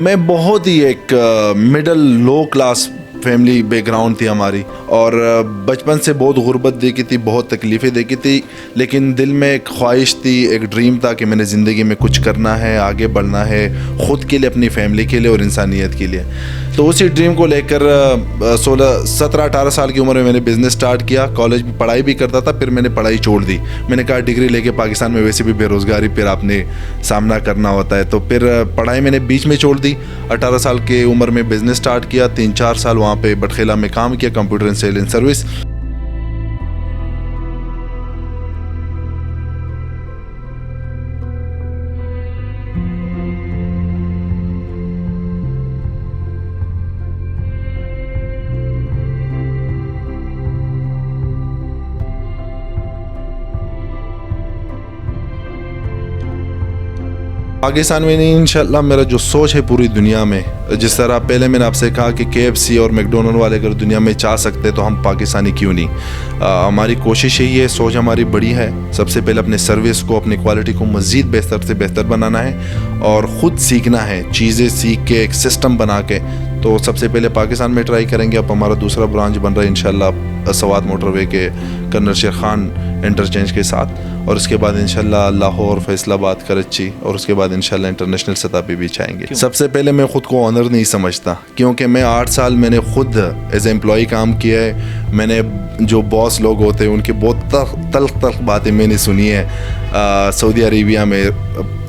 मैं बहुत ही एक मिडल लो क्लास फैमिली बैकग्राउंड थी हमारी और बचपन से बहुत गुर्बत देखी थी, बहुत तकलीफ़ें देखी थी, लेकिन दिल में एक ख्वाहिश थी, एक ड्रीम था कि मैंने ज़िंदगी में कुछ करना है, आगे बढ़ना है, ख़ुद के लिए, अपनी फैमिली के लिए और इंसानियत के लिए। तो उसी ड्रीम को लेकर 17-18 साल की उम्र में मैंने बिज़नेस स्टार्ट किया। कॉलेज में पढ़ाई भी करता था, फिर मैंने पढ़ाई छोड़ दी। मैंने कहा डिग्री लेके पाकिस्तान में वैसे भी बेरोज़गारी फिर आपने सामना करना होता है, तो फिर पढ़ाई मैंने बीच में छोड़ दी। 18 साल की उम्र में बिज़नेस स्टार्ट किया। 3-4 साल वहाँ पे बटखेला में काम किया, computer and sale and service. Pakistan में नहीं, इंशाल्लाह मेरा जो सोच है पूरी दुनिया में, जिस तरह पहले मैंने आपसे कहा कि KFC और मैकडोनल्ड वाले अगर दुनिया में चाह सकते तो हम पाकिस्तानी क्यों नहीं। हमारी कोशिश यही है, सोच हमारी बड़ी है। सबसे पहले अपने सर्विस को, अपनी क्वालिटी को मज़ीद बेहतर से बेहतर बनाना है और ख़ुद सीखना है, चीज़ें सीख के एक सिस्टम बना के। तो सबसे पहले पाकिस्तान में ट्राई करेंगे। अब हमारा दूसरा ब्रांच बन रहा है इंशाल्लाह सवात मोटरवे के कर्नल शेर खान इंटरचेंज के साथ, और उसके बाद इंशाल्लाह लाहौर, फैसलाबाद, कराची, और उसके बाद इंशाल्लाह इंटरनेशनल सतह पे भी जाएंगे। सबसे पहले मैं ख़ुद को ऑनर नहीं समझता, क्योंकि मैं 8 साल मैंने ख़ुद एज एम्प्लॉई काम किया है। मैंने जो बॉस लोग होते हैं उनकी बहुत तल्ख बातें मैंने सुनी है। सऊदी अरेबिया में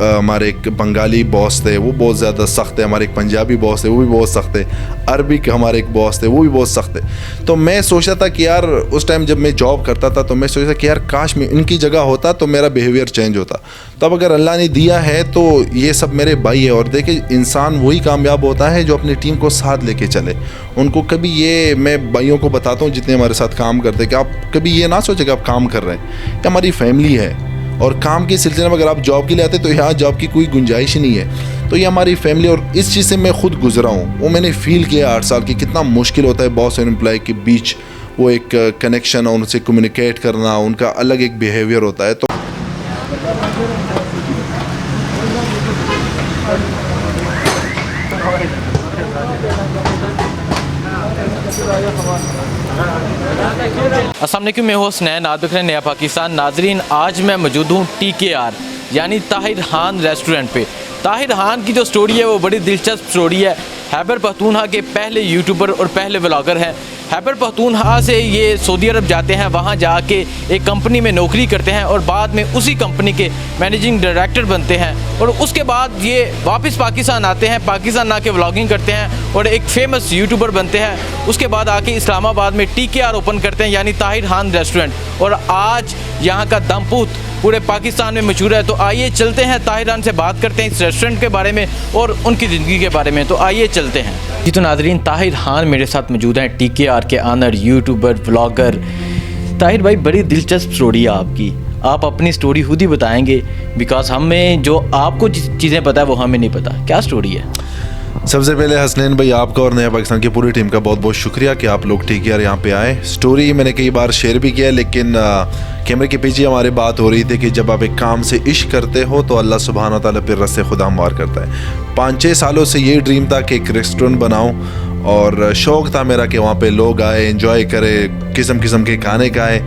हमारे एक बंगाली बॉस थे, वो बहुत ज़्यादा सख्त है। हमारे एक पंजाबी बॉस थे, वो भी बहुत सख्त है। अरबी के हमारे एक बॉस थे, वो भी बहुत सख्त है। तो मैं सोचता था कि यार, उस टाइम जब मैं जॉब करता था तो मैं सोचता था कि यार काश मैं इनकी जगह होता तो मेरा बिहेवियर चेंज होता। तो अब अगर अल्लाह ने दिया है तो ये सब मेरे भाई है। और देखिए, इंसान वही कामयाब होता है जो अपनी टीम को साथ लेके चले। उनको कभी ये, मैं भाइयों को बताता हूँ जितने हमारे साथ काम करते हैं, कि आप कभी ये ना सोचें कि आप काम कर रहे हैं, ये हमारी फैमिली है। और काम के सिलसिले में अगर आप जॉब के लिए आते तो यहाँ जॉब की कोई गुंजाइश ही नहीं है। तो ये हमारी फैमिली, और इस चीज़ से मैं खुद गुजरा हूँ। वो मैंने फ़ील किया 8 साल की कितना मुश्किल होता है बॉस और एम्प्लॉय के बीच वो एक कनेक्शन और उनसे कम्युनिकेट करना, उनका अलग एक बिहेवियर होता है। तो अस्सलाम वालेकुम, मैं हूँ हसनैन, आप देख रहे हैं नया पाकिस्तान। नाजरीन, आज मैं मौजूद हूँ TKR यानी ताहिर खान रेस्टोरेंट पे। ताहिर खान की जो स्टोरी है वो बड़ी दिलचस्प स्टोरी है। खैबर पख्तूनख्वा के पहले यूट्यूबर और पहले व्लॉगर हैं। खैबर पख्तूनख्वा से ये सऊदी अरब जाते हैं, वहाँ जाके एक कंपनी में नौकरी करते हैं और बाद में उसी कंपनी के मैनेजिंग डायरेक्टर बनते हैं। और उसके बाद ये वापस पाकिस्तान आते हैं, पाकिस्तान आके व्लॉगिंग करते हैं और एक फेमस यूट्यूबर बनते हैं। उसके बाद आके इस्लामाबाद में TKR ओपन करते हैं यानी ताहिर खान रेस्टोरेंट, और आज यहाँ का दमपूत पूरे पाकिस्तान में मशहूर है। तो आइए चलते हैं, ताहिर खान से बात करते हैं इस रेस्टोरेंट के बारे में और उनकी ज़िंदगी के बारे में। तो आइए चलते हैं जी। तो नाजरीन, ताहिर खान मेरे साथ मौजूद हैं, TKR के ऑनर, यूट्यूबर, व्लॉगर। ताहिर भाई, बड़ी दिलचस्प स्टोरी है आपकी। आप अपनी स्टोरी खुद ही बताएंगे, बिकॉज हमें जो आपको चीज़ें पता है वो हमें नहीं पता। क्या स्टोरी है? सबसे पहले हसनैन भाई, आपका और नया पाकिस्तान की पूरी टीम का बहुत बहुत शुक्रिया कि आप लोग TKR यहाँ पे आए। स्टोरी मैंने कई बार शेयर भी किया, लेकिन कैमरे के पीछे हमारी बात हो रही थी कि जब आप एक काम से इश्क करते हो तो अल्लाह सुब्हान व तआला फिर रस्ते खुदा हमवार करता है। 5-6 सालों से ये ड्रीम था कि एक रेस्टोरेंट बनाऊँ, और शौक़ था मेरा कि वहाँ पे लोग आए, एंजॉय करें, किस्म किस्म के खाने खाए।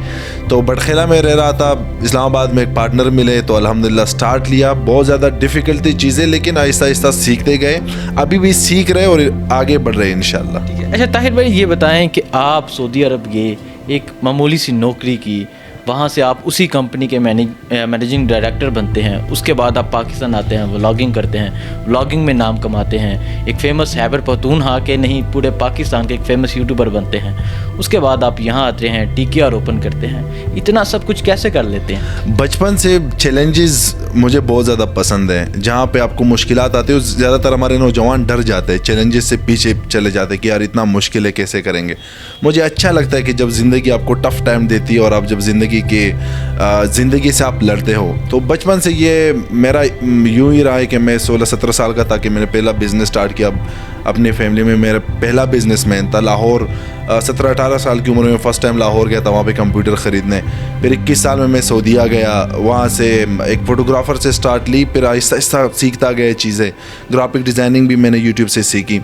तो बटखेला में रह रहा था, इस्लामाबाद में एक पार्टनर मिले तो अल्हम्दुलिल्लाह स्टार्ट लिया। बहुत ज़्यादा डिफ़िकल्ट थी चीज़ें, लेकिन आहिस्ता आहिस्ता सीखते गए। अभी भी सीख रहे और आगे बढ़ रहे हैं इंशाल्लाह। अच्छा ताहिर भाई, ये बताएं कि आप सऊदी अरब गए, एक मामूली सी नौकरी की, वहाँ से आप उसी कंपनी के मैनेजिंग डायरेक्टर बनते हैं। उसके बाद आप पाकिस्तान आते हैं, व्लॉगिंग करते हैं, व्लॉगिंग में नाम कमाते हैं, एक फ़ेमस खैबर पख्तूनख्वा के नहीं पूरे पाकिस्तान के एक फ़ेमस यूट्यूबर बनते हैं। उसके बाद आप यहाँ आते हैं, TKR ओपन करते हैं। इतना सब कुछ कैसे कर लेते हैं? बचपन से चैलेंजेस मुझे बहुत ज़्यादा पसंद हैं। जहाँ पे आपको मुश्किलात आती है, ज़्यादातर हमारे नौजवान डर जाते हैं, चैलेंजेस से पीछे चले जाते हैं कि यार इतना मुश्किल है, कैसे करेंगे। मुझे अच्छा लगता है कि जब ज़िंदगी आपको टफ़ टाइम देती है और आप जब ज़िंदगी से आप लड़ते हो। तो बचपन से ये मेरा यूँ ही रहा है कि मैं 16-17 साल का था कि मैंने पहला बिज़नेस स्टार्ट किया। अपनी फैमिली में मेरा पहला बिजनेसमैन था। लाहौर 17-18 साल की उम्र में फ़र्स्ट टाइम लाहौर गया था वहाँ पे कंप्यूटर ख़रीदने। फिर 21 साल में मैं सऊदीया गया, वहाँ से एक फ़ोटोग्राफ़र से स्टार्ट ली, फिर आहिस्ता आहिस्ता सीखता गया चीज़ें। ग्राफिक डिज़ाइनिंग भी मैंने यूट्यूब से सीखी।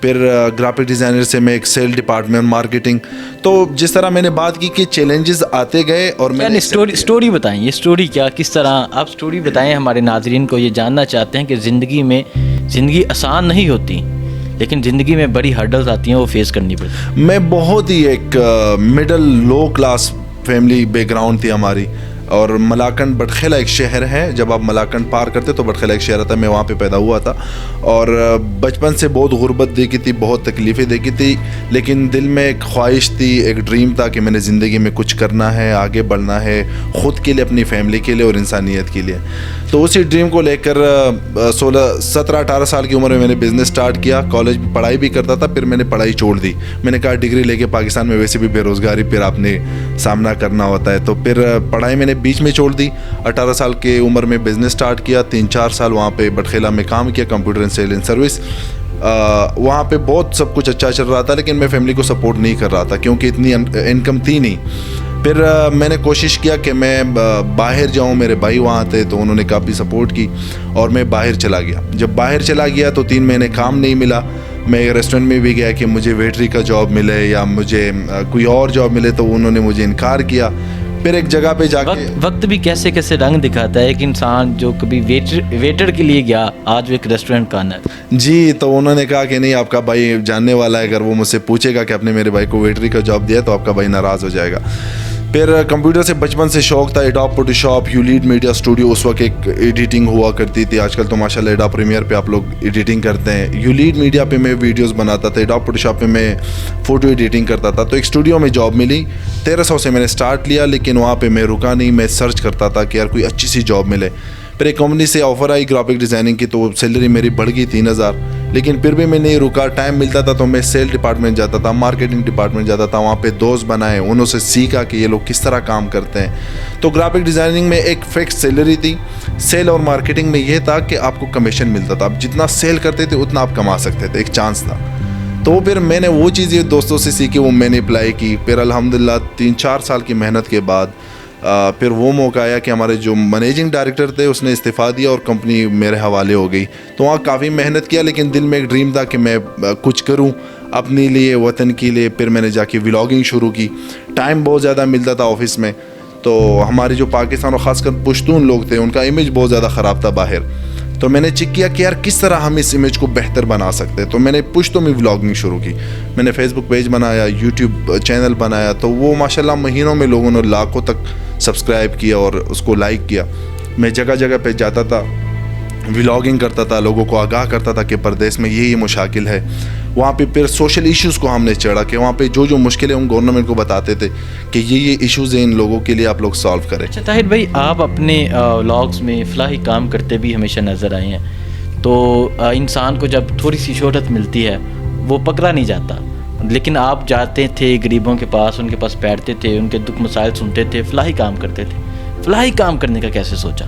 फिर ग्राफिक डिज़ाइनर से मैं एक सेल डिपार्टमेंट, मार्केटिंग। तो जिस तरह मैंने बात की कि चैलेंजेस आते गए और मैंने स्टोरी बताएं, ये स्टोरी क्या, किस तरह आप स्टोरी बताएं हमारे नाजरीन को। ये जानना चाहते हैं कि ज़िंदगी आसान नहीं होती, लेकिन ज़िंदगी में बड़ी हर्डल्स आती हैं, वो फेस करनी पड़ती है। मैं बहुत ही एक मिडल लो क्लास फैमिली बैकग्राउंड थी हमारी, और मलाकंड बटखेला एक शहर है। जब आप मलाकंड पार करते तो बटखेला एक शहर था, मैं वहाँ पे पैदा हुआ था। और बचपन से बहुत गुर्बत देखी थी, बहुत तकलीफ़ें देखी थी, लेकिन दिल में एक ख्वाहिश थी, एक ड्रीम था कि मैंने ज़िंदगी में कुछ करना है, आगे बढ़ना है, ख़ुद के लिए, अपनी फैमिली के लिए और इंसानियत के लिए। तो उसी ड्रीम को लेकर 17-18 साल की उम्र में मैंने बिज़नेस स्टार्ट किया। कॉलेज में पढ़ाई भी करता था, फिर मैंने पढ़ाई छोड़ दी। मैंने कहा डिग्री लेके पाकिस्तान में वैसे भी बेरोज़गारी फिर आपने सामना करना होता है, तो फिर पढ़ाई मैंने बीच में छोड़ दी। 18 साल की उम्र में बिज़नेस स्टार्ट किया। 3-4 साल वहाँ पे बटखेला में काम किया, computer and sale and service. वहाँ पे बहुत सब कुछ अच्छा चल रहा था, लेकिन मैं फैमिली को सपोर्ट नहीं कर रहा था क्योंकि इतनी इनकम थी नहीं। फिर मैंने कोशिश किया कि मैं बाहर जाऊँ। मेरे भाई वहाँ थे तो उन्होंने काफ़ी सपोर्ट की और मैं बाहर चला गया। जब बाहर चला गया तो 3 महीने काम नहीं मिला। मैं रेस्टोरेंट में भी गया कि मुझे वेटरी का जॉब मिले या मुझे कोई और जॉब मिले, तो उन्होंने मुझे इनकार किया। फिर एक जगह पे जाके वक्त भी कैसे कैसे रंग दिखाता है। एक इंसान जो कभी वेटर के लिए गया, आज वो एक रेस्टोरेंट का है जी, तो उन्होंने कहा कि नहीं, आपका भाई जानने वाला है, अगर वो मुझसे पूछेगा कि आपने मेरे भाई को वेटरी का जॉब दिया तो आपका भाई नाराज़ हो जाएगा। फिर कंप्यूटर से बचपन से शौक था। एडोब फोटोशॉप, यूलीड मीडिया स्टूडियो, उस वक्त एक एडिटिंग हुआ करती थी। आजकल तो माशाल्लाह एडोब प्रीमियर पे आप लोग एडिटिंग करते हैं। यूलीड मीडिया पे मैं वीडियोस बनाता था, एडोब फोटोशॉप पे मैं फ़ोटो एडिटिंग करता था। तो एक स्टूडियो में जॉब मिली, 1300 से मैंने स्टार्ट लिया, लेकिन वहाँ पर मैं रुका नहीं। मैं सर्च करता था कि यार कोई अच्छी सी जॉब मिले। फिर एक कंपनी से ऑफ़र आई ग्राफिक डिज़ाइनिंग की, तो सैलरी मेरी बढ़ गई 3000, लेकिन फिर भी मैं नहीं रुका। टाइम मिलता था तो मैं सेल डिपार्टमेंट जाता था, मार्केटिंग डिपार्टमेंट जाता था। वहाँ पे दोस्त बनाए, उन्हों से सीखा कि ये लोग किस तरह काम करते हैं। तो ग्राफिक डिज़ाइनिंग में एक फिक्स सैलरी थी। सेल और मार्केटिंग में ये था कि आपको कमीशन मिलता था, आप जितना सेल करते थे उतना आप कमा सकते थे, एक चांस था। तो फिर मैंने वो चीज़ें दोस्तों से सीखी, वो मैंने अप्लाई की। फिर अल्हम्दुलिल्लाह 3-4 साल की मेहनत के बाद फिर वो मौका आया कि हमारे जो मैनेजिंग डायरेक्टर थे उसने इस्तीफ़ा दिया और कंपनी मेरे हवाले हो गई। तो वहाँ काफ़ी मेहनत किया, लेकिन दिल में एक ड्रीम था कि मैं कुछ करूँ अपने लिए, वतन के लिए। फिर मैंने जाके व्लॉगिंग शुरू की। टाइम बहुत ज़्यादा मिलता था ऑफिस में, तो हमारे जो पाकिस्तान और ख़ासकर पश्तून लोग थे उनका इमेज बहुत ज़्यादा ख़राब था बाहर। तो मैंने चेक किया कि यार किस तरह हम इस इमेज को बेहतर बना सकते हैं। तो मैंने पश्तो में व्लॉगिंग शुरू की। मैंने फेसबुक पेज बनाया, यूट्यूब चैनल बनाया, तो वो माशाल्लाह महीनों में लोगों ने लाखों तक सब्सक्राइब किया और उसको लाइक किया। मैं जगह जगह पे जाता था, व्लॉगिंग करता था, लोगों को आगाह करता था कि परदेश में ये मुशाकिल है। वहाँ पे फिर सोशल इश्यूज़ को हमने चढ़ा कि वहाँ पे जो मुश्किलें हम गवर्नमेंट को बताते थे कि ये इश्यूज़ हैं, इन लोगों के लिए आप लोग सॉल्व करें। अच्छा ताहिर भाई, आप अपने व्लॉग्स में फलाही काम करते भी हमेशा नज़र आए हैं। तो इंसान को जब थोड़ी सी शोहरत मिलती है वो पकड़ा नहीं जाता, लेकिन आप जाते थे गरीबों के पास, उनके पास बैठते थे, उनके दुख मसाइल सुनते थे, फलाही काम करते थे। फलाही काम करने का कैसे सोचा?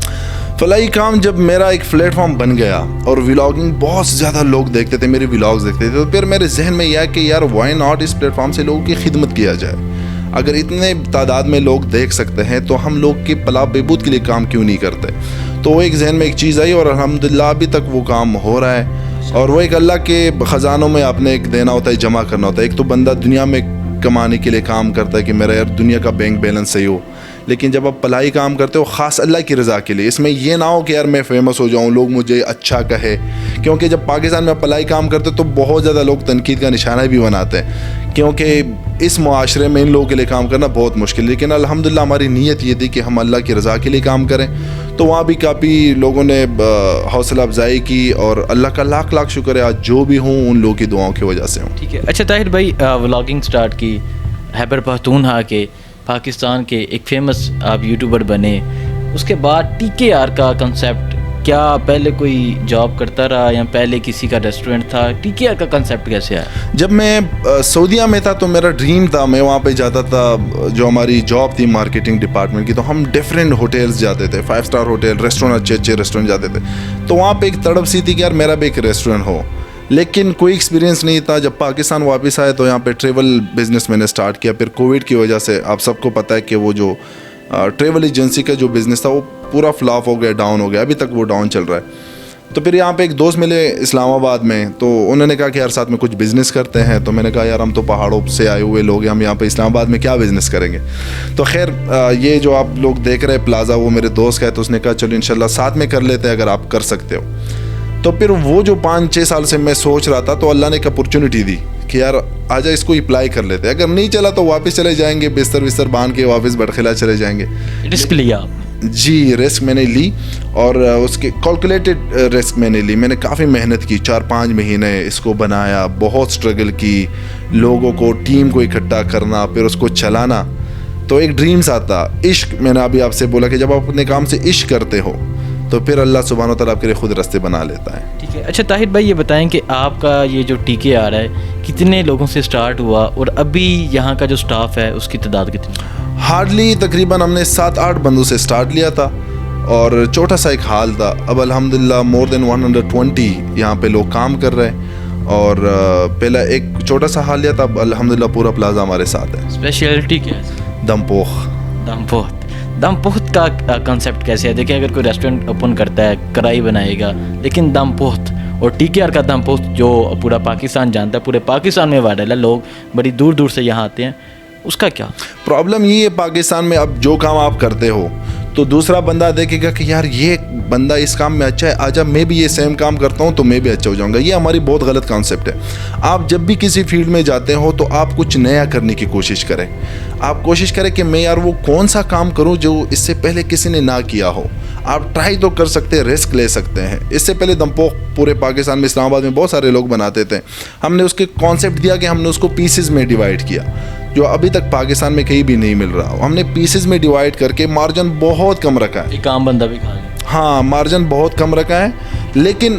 फलाई काम जब मेरा एक प्लेटफॉर्म बन गया और व्लॉगिंग बहुत ज़्यादा लोग देखते थे, मेरे व्लॉग्स देखते थे, तो फिर मेरे जहन में यह है कि यार व्हाई नॉट इस प्लेटफॉर्म से लोगों की खिदमत किया जाए। अगर इतने तादाद में लोग देख सकते हैं तो हम लोग के भला बेबूद के लिए काम क्यों नहीं करते। तो वो एक जहन में एक चीज़ आई और अल्हम्दुलिल्लाह अभी तक वो काम हो रहा है। और वो एक अल्लाह के ख़जानों में आपने एक देना होता है, जमा करना होता है। एक तो बंदा दुनिया में कमाने के लिए काम करता है कि मेरा यार दुनिया का बैंक बैलेंस सही हो, लेकिन जब आप भलाई काम करते हो ख़ास अल्लाह की रज़ा के लिए, इसमें यह ना हो कि यार मैं फ़ेमस हो जाऊं, लोग मुझे अच्छा कहे। क्योंकि जब पाकिस्तान में आप भलाई काम करते हो तो बहुत ज़्यादा लोग तनकीद का निशाना भी बनाते हैं, क्योंकि इस मुआशरे में इन लोगों के लिए काम करना बहुत मुश्किल है। लेकिन अल्हम्दुलिल्लाह हमारी नीयत ये थी कि हम अल्लाह की रज़ा के लिए काम करें। तो वहाँ भी काफ़ी लोगों ने हौसला अफजाई की और अल्लाह का लाख लाख शुक्र है आज जो भी हूँ उन लोगों की दुआओं की वजह से हूँ। ठीक है। अच्छा ताहिर भाई, व्लॉगिंग स्टार्ट की, खैबर पख्तूनख्वा के पाकिस्तान के एक फेमस आप यूट्यूबर बने, उसके बाद TKR का कंसेप्ट, क्या पहले कोई जॉब करता रहा या पहले किसी का रेस्टोरेंट था? TKR का कंसेप्ट कैसे आया? जब मैं सऊदीया में था तो मेरा ड्रीम था, मैं वहाँ पे जाता था, जो हमारी जॉब थी मार्केटिंग डिपार्टमेंट की, तो हम डिफरेंट होटल्स जाते थे, 5 स्टार होटल, रेस्टोरेंट, अच्छे अच्छे रेस्टोरेंट जाते थे। तो वहाँ पे एक तड़प सी थी कि यार मेरा भी एक रेस्टोरेंट हो। लेकिन कोई एक्सपीरियंस नहीं था। जब पाकिस्तान वापस आए तो यहाँ पे ट्रेवल बिज़नेस मैंने स्टार्ट किया। फिर कोविड की वजह से आप सबको पता है कि वो जो ट्रेवल एजेंसी का जो बिज़नेस था वो पूरा फ्लॉप हो गया, डाउन हो गया, अभी तक वो डाउन चल रहा है। तो फिर यहाँ पे एक दोस्त मिले इस्लामाबाद में, तो उन्होंने कहा कि यार साथ में कुछ बिज़नेस करते हैं। तो मैंने कहा यार हम तो पहाड़ों से आए हुए लोग हैं, हम यहाँ पे इस्लामाबाद में क्या बिज़नेस करेंगे। तो खैर ये जो आप लोग देख रहे हैं प्लाज़ा, वो मेरे दोस्त का है, तो उसने कहा चलो इंशाल्लाह साथ में कर लेते हैं अगर आप कर सकते हो। तो फिर वो जो 5-6 साल से मैं सोच रहा था, तो अल्लाह ने एक अपॉर्चुनिटी दी कि यार आजा इसको अप्लाई कर लेते हैं, अगर नहीं चला तो वापस चले जाएंगे, बिस्तर विस्तर बांध के वापस बड़खिला चले जाएंगे। रिस्क लिया आपने? जी, रिस्क मैंने ली, और उसके कैलकुलेटेड रिस्क मैंने ली। मैंने काफ़ी मेहनत की, 4-5 महीने इसको बनाया, बहुत स्ट्रगल की, लोगों को, टीम को इकट्ठा करना, फिर उसको चलाना। तो एक ड्रीम्स आता, इश्क, मैंने अभी आपसे बोला कि जब आप अपने काम से इश्क करते हो तो फिर अल्लाह सुब्हानो तआला आपके लिए खुद रास्ते बना लेता है। ठीक है। अच्छा ताहिर भाई, ये बताएं कि आपका ये जो टीके आ रहा है कितने लोगों से स्टार्ट हुआ, और अभी यहाँ का जो स्टाफ है उसकी तादाद कितनी? हार्डली तकरीबन हमने 7-8 बंदों से स्टार्ट लिया था, और छोटा सा एक हाल था। अब अल्हम्दुलिल्लाह मोर देन 120 यहाँ पे लोग काम कर रहे हैं, और पहला एक छोटा सा हाल लिया था, अब अल्हम्दुलिल्लाह पूरा प्लाजा हमारे साथ है। स्पेशलिटी क्या है? दमपोख। दमपोहत का कंसेप्ट कैसे है? देखिए, अगर कोई रेस्टोरेंट ओपन करता है कढ़ाई बनाएगा, लेकिन दमपोहत और टीकेआर का दमपोहत जो पूरा पाकिस्तान जानता है, पूरे पाकिस्तान में वायरल है, लोग बड़ी दूर दूर से यहाँ आते हैं, उसका क्या प्रॉब्लम? ये है पाकिस्तान में, अब जो काम आप करते हो तो दूसरा बंदा देखेगा कि यार ये बंदा इस काम में अच्छा है, आजा मैं भी ये सेम काम करता हूँ तो मैं भी अच्छा हो जाऊँगा। ये हमारी बहुत गलत कॉन्सेप्ट है। आप जब भी किसी फील्ड में जाते हो तो आप कुछ नया करने की कोशिश करें। आप कोशिश करें कि मैं यार वो कौन सा काम करूँ जो इससे पहले किसी ने ना किया हो। आप ट्राई तो कर सकते हैं, रिस्क ले सकते हैं। इससे पहले दमपोख पूरे पाकिस्तान में, इस्लामाबाद में बहुत सारे लोग बनाते थे। हमने उसके कॉन्सेप्ट दिया कि हमने उसको पीसेस में डिवाइड किया, जो अभी तक पाकिस्तान में कहीं भी नहीं मिल रहा। हमने पीसेस में डिवाइड करके मार्जिन बहुत कम रखा है। एक आम बंदा भी खा ले। हाँ, मार्जिन बहुत कम रखा है, लेकिन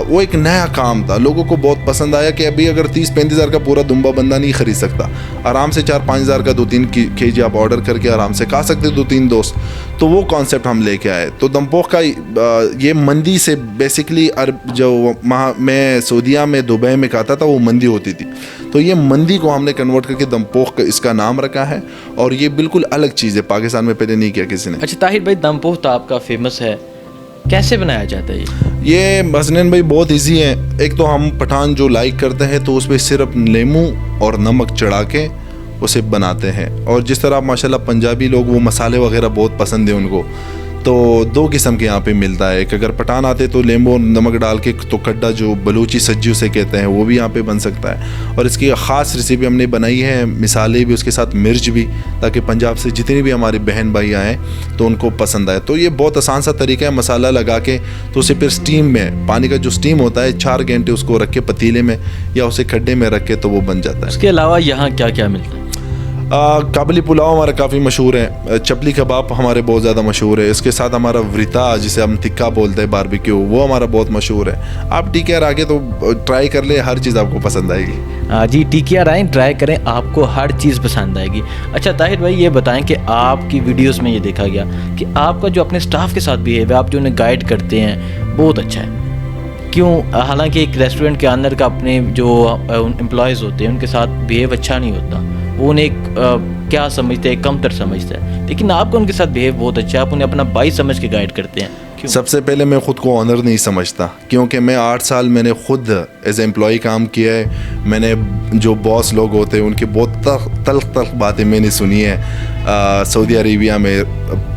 वो एक नया काम था, लोगों को बहुत पसंद आया कि अभी अगर 30-35 हज़ार का पूरा दुम्बा बंदा नहीं ख़रीद सकता, आराम से 4-5 हज़ार का 2-3 केजी आप ऑर्डर करके आराम से खा सकते 2-3 दोस्त। तो वो कॉन्सेप्ट हम लेके आए। तो दमपोख का ये मंदी से बेसिकली जो मैं सऊदीया में, दुबई में खाता था, वो मंदी होती थी, तो ये मंदी को हमने कन्वर्ट करके दमपोख इसका नाम रखा है, और ये बिल्कुल अलग चीज़ है, पाकिस्तान में पहले नहीं किया किसी ने। अच्छा ताहिर भाई, दमपोख तो आपका फेमस है, कैसे बनाया जाता है ये हसनैन भाई बहुत इजी है। एक तो हम पठान जो लाइक करते हैं तो उस पर सिर्फ नींबू और नमक चढ़ा के उसे बनाते हैं, और जिस तरह माशाल्लाह पंजाबी लोग वो मसाले वगैरह बहुत पसंद है उनको, तो 2 किस्म के यहाँ पे मिलता है। एक अगर पठान आते तो नींबू और नमक डाल के तो कड्डा, जो बलूची सज्जी उसे कहते हैं, वो भी यहाँ पे बन सकता है। और इसकी ख़ास रेसिपी हमने बनाई है, मिसाले भी, उसके साथ मिर्च भी, ताकि पंजाब से जितने भी हमारे बहन भाई आएँ तो उनको पसंद आए। तो ये बहुत आसान सा तरीका है, मसाला लगा के तो उसे फिर स्टीम में, पानी का जो स्टीम होता है, 4 घंटे उसको रख के पतीले में या उसे खड्डे में रख के तो वो बन जाता है। उसके अलावा यहाँ क्या क्या मिलता है? काबली पुलाव हमारा काफ़ी मशहूर है, चपली कबाब हमारे बहुत ज़्यादा मशहूर है, इसके साथ हमारा वृता जिसे हम तिक्का बोलते हैं, बारबेक्यू, वो हमारा बहुत मशहूर है। आप टीकेआर आगे तो ट्राई कर ले, हर चीज़ आपको पसंद आएगी। जी, टीकेआर आए, ट्राई करें, आपको हर चीज़ पसंद आएगी। अच्छा ताहिर भाई, ये बताएं कि आपकी वीडियोस में ये देखा गया कि आपका जो अपने स्टाफ के साथ बिहेव है, आप जो उन्हें गाइड करते हैं, बहुत अच्छा है। क्यों? हालांकि एक रेस्टोरेंट के अंदर का अपने जो एम्प्लॉयज़ होते हैं उनके साथ बिहेव अच्छा नहीं होता, वो उन्हें क्या समझते हैं, कमतर समझते हैं, लेकिन आपको उनके साथ बिहेव बहुत अच्छा है, आप उन्हें अपना भाई समझ के गाइड करते हैं। क्यों? सबसे पहले मैं ख़ुद को ऑनर नहीं समझता, क्योंकि मैं 8 साल मैंने ख़ुद एज एम्प्लॉई काम किया है। मैंने जो बॉस लोग होते हैं उनकी बहुत तल्ख बातें मैंने सुनी है। सऊदी अरेबिया में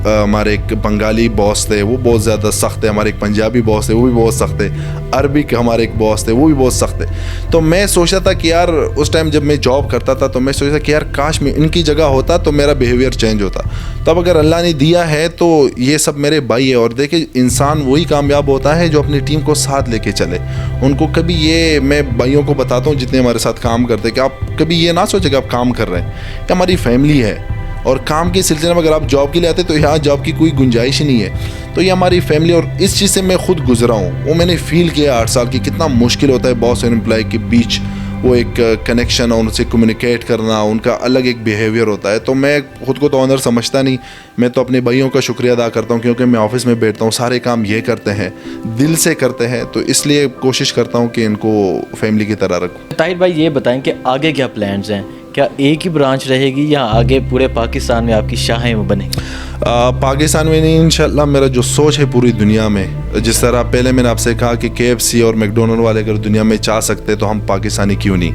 हमारे एक बंगाली बॉस थे, वो बहुत ज़्यादा सख्त थे। हमारे एक पंजाबी बॉस थे, वो भी बहुत सख्त थे। अरबी के हमारे एक बॉस थे, वो भी बहुत सख्त थे। तो मैं सोचता था कि यार, उस टाइम जब मैं जॉब करता था तो मैं सोचता कि यार काश मैं इनकी जगह होता तो मेरा बिहेवियर चेंज होता। तब अगर अल्लाह ने दिया है तो ये सब मेरे भाई है। और देखिए, इंसान वही कामयाब होता है जो अपनी टीम को साथ लेके चले। उनको कभी, ये मैं भाइयों को बताता हूँ जितने हमारे साथ काम करते हैं, कि आप कभी ये ना सोचें कि आप काम कर रहे हैं, कि हमारी फैमिली है, और काम के सिलसिले में अगर आप जॉब के लिए आते तो यहाँ जॉब की कोई गुंजाइश ही नहीं है। तो ये हमारी फैमिली, और इस चीज़ से मैं खुद गुजरा हूँ, वो मैंने फील किया 8 साल की कितना मुश्किल होता है बॉस और एम्प्लॉय के बीच वो एक कनेक्शन और उनसे कम्युनिकेट करना, उनका अलग एक बिहेवियर होता है। तो मैं ख़ुद को तो ऑनर समझता नहीं, मैं तो अपने भाइयों का शुक्रिया अदा करता हूँ, क्योंकि मैं ऑफिस में बैठता हूँ, सारे काम ये करते हैं, दिल से करते हैं, तो इसलिए कोशिश करता हूँ कि इनको फैमिली की तरह रखूँ। ताहिर भाई ये बताएं कि आगे क्या प्लान्स हैं, क्या एक ही ब्रांच रहेगी या आगे पूरे पाकिस्तान में आपकी शाखें वो बनेंगी? पाकिस्तान में नहीं, इंशाल्लाह मेरा जो सोच है पूरी दुनिया में, जिस तरह पहले मैंने आपसे कहा कि KFC और मैकडोनल्ड वाले अगर दुनिया में चाह सकते तो हम पाकिस्तानी क्यों नहीं।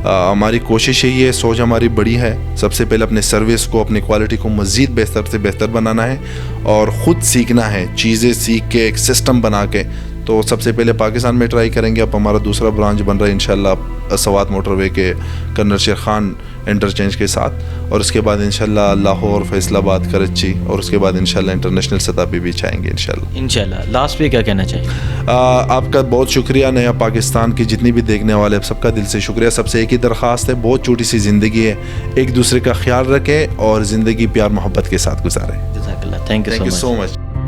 हमारी कोशिश यही है, सोच हमारी बड़ी है। सबसे पहले अपने सर्विस को, अपनी क्वालिटी को मज़ीद बेहतर से बेहतर बनाना है और ख़ुद सीखना है, चीज़ें सीख के एक सिस्टम बना के। तो सबसे पहले पाकिस्तान में ट्राई करेंगे। अब हमारा दूसरा ब्रांच बन रहा है इंशाल्लाह सवात मोटरवे के कर्नल शेर खान इंटरचेंज के साथ, और उसके बाद इंशाल्लाह लाहौर, फैसलाबाद, कराची, और उसके बाद इंशाल्लाह इंटरनेशनल सतह पे भी जाएंगे इंशाल्लाह। लास्ट पे क्या कहना चाहिए? आपका बहुत शुक्रिया, नया पाकिस्तान की जितनी भी देखने वाले, आप सबका दिल से शुक्रिया। सबसे एक ही दरख्वास्त है, बहुत छोटी सी ज़िंदगी है, एक दूसरे का ख्याल रखें और ज़िंदगी प्यार मोहब्बत के साथ गुजारें। जज़ाकल्लाह, थैंक यू सो मच।